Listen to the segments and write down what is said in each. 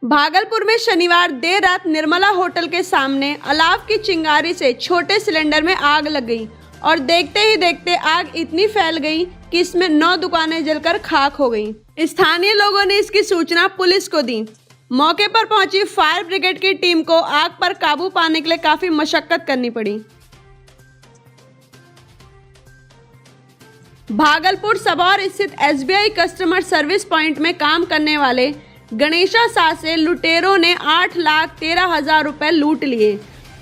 भागलपुर में शनिवार देर रात निर्मला होटल के सामने अलाव की चिंगारी से छोटे सिलेंडर में आग लग गई और देखते ही देखते आग इतनी फैल गई कि इसमें 9 दुकानें जलकर खाक हो गईं। स्थानीय लोगों ने इसकी सूचना पुलिस को दी। मौके पर पहुंची फायर ब्रिगेड की टीम को आग पर काबू पाने के लिए काफी मशक्कत करनी पड़ी। भागलपुर सबौर स्थित SBI कस्टमर सर्विस पॉइंट में काम करने वाले गणेशा शाह से लुटेरों ने 8,13,000 रुपए लूट लिए।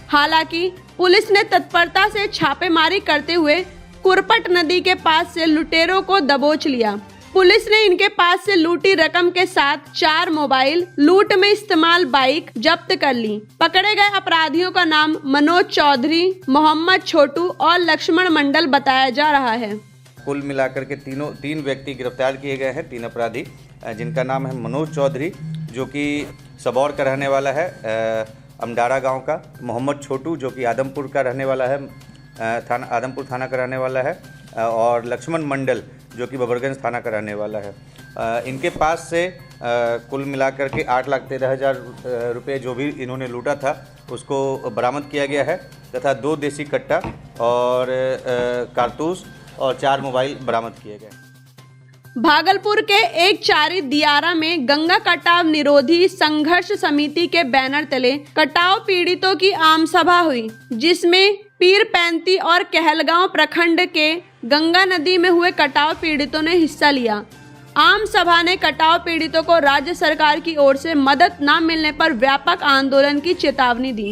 हालांकि पुलिस ने तत्परता से छापेमारी करते हुए कुरपट नदी के पास से लुटेरों को दबोच लिया। पुलिस ने इनके पास से लूटी रकम के साथ 4 मोबाइल, लूट में इस्तेमाल बाइक जब्त कर ली। पकड़े गए अपराधियों का नाम मनोज चौधरी, मोहम्मद छोटू और लक्ष्मण मंडल बताया जा रहा है। कुल मिलाकर के तीन व्यक्ति गिरफ्तार किए गए हैं, 3 अपराधी, जिनका नाम है मनोज चौधरी जो कि सबौर का रहने वाला है, अमडारा गांव का, मोहम्मद छोटू जो कि आदमपुर का रहने वाला है, आदमपुर थाना का रहने वाला है, और लक्ष्मण मंडल जो कि बबरगंज थाना का रहने वाला है। इनके पास से कुल मिलाकर के 8,13,000 रुपये जो भी इन्होंने लूटा था उसको बरामद किया गया है तथा 2 देसी कट्टा और कारतूस और 4 मोबाइल बरामद किए गए। भागलपुर के एक चारी दियारा में गंगा कटाव निरोधी संघर्ष समिति के बैनर तले कटाव पीड़ितों की आम सभा हुई, जिसमें पीरपैंती और कहलगांव प्रखंड के गंगा नदी में हुए कटाव पीड़ितों ने हिस्सा लिया। आम सभा ने कटाव पीड़ितों को राज्य सरकार की ओर से मदद न मिलने पर व्यापक आंदोलन की चेतावनी दी।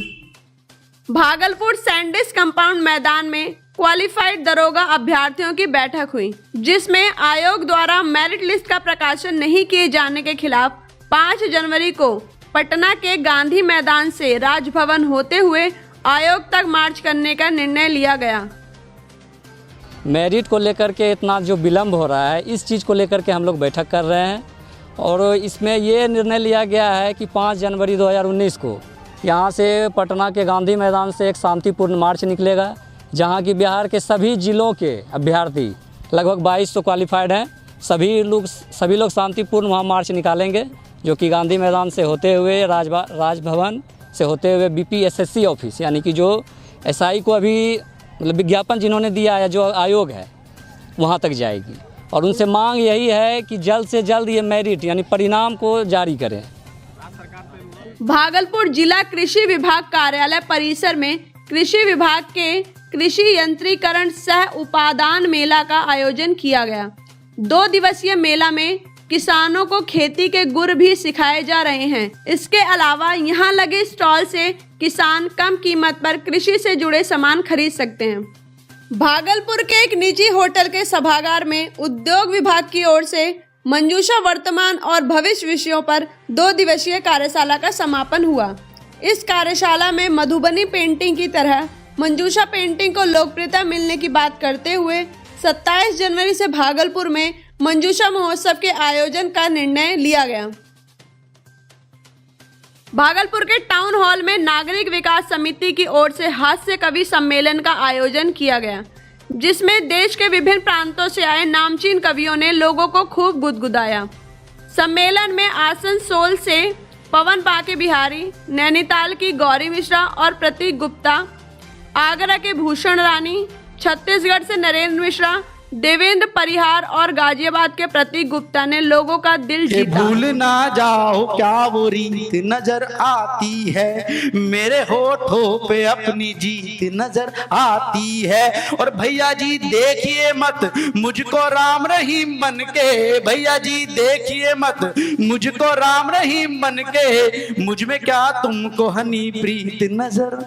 भागलपुर सैंडिस कंपाउंड मैदान में क्वालिफाइड दरोगा अभ्यर्थियों की बैठक हुई, जिसमें आयोग द्वारा मेरिट लिस्ट का प्रकाशन नहीं किए जाने के खिलाफ 5 जनवरी को पटना के गांधी मैदान से राजभवन होते हुए आयोग तक मार्च करने का निर्णय लिया गया। मेरिट को लेकर के इतना जो विलम्ब हो रहा है, इस चीज़ को लेकर के हम लोग बैठक कर रहे हैं और इसमें ये निर्णय लिया गया है कि 5 जनवरी 2019 को यहाँ से पटना के गांधी मैदान से एक शांतिपूर्ण मार्च निकलेगा, जहाँ की बिहार के सभी जिलों के अभ्यर्थी लगभग 2200 क्वालिफाइड हैं। सभी लोग शांतिपूर्ण वहाँ मार्च निकालेंगे, जो कि गांधी मैदान से होते हुए राजभवन से होते हुए BPSSC ऑफिस, यानी कि जो SI को अभी मतलब विज्ञापन जिन्होंने दिया है, जो आयोग है, वहाँ तक जाएगी। और उनसे मांग यही है कि जल्द से जल्द ये मेरिट यानी परिणाम को जारी करें। भागलपुर जिला कृषि विभाग कार्यालय परिसर में कृषि विभाग के कृषि यंत्रीकरण सह उपादान मेला का आयोजन किया गया। 2 दिवसीय मेला में किसानों को खेती के गुर भी सिखाए जा रहे हैं। इसके अलावा यहाँ लगे स्टॉल से किसान कम कीमत पर कृषि से जुड़े सामान खरीद सकते हैं। भागलपुर के एक निजी होटल के सभागार में उद्योग विभाग की ओर से मंजूषा वर्तमान और भविष्य विषयों पर 2 दिवसीय कार्यशाला का समापन हुआ। इस कार्यशाला में मधुबनी पेंटिंग की तरह मंजूषा पेंटिंग को लोकप्रियता मिलने की बात करते हुए 27 जनवरी से भागलपुर में मंजूषा महोत्सव के आयोजन का निर्णय लिया गया। भागलपुर के टाउन हॉल में नागरिक विकास समिति की ओर से हास्य कवि सम्मेलन का आयोजन किया गया, जिसमें देश के विभिन्न प्रांतों से आए नामचीन कवियों ने लोगों को खूब गुदगुदाया। सम्मेलन में आसनसोल से पवन बाके बिहारी, नैनीताल की गौरी मिश्रा और प्रतीक गुप्ता, आगरा के भूषण रानी, छत्तीसगढ़ से नरेंद्र मिश्रा, देवेंद्र परिहार और गाजियाबाद के प्रतीक गुप्ता ने लोगों का दिल जीता। भूल ना जाओ क्या वो रीत नजर आती है, मेरे होठों पे अपनी जीत नजर आती है। और भैया जी देखिए मत मुझको राम रहीम बन के, भैया जी देखिए मत मुझको राम रहीम बन के, मुझ में क्या तुमको हनी प्रीत नजर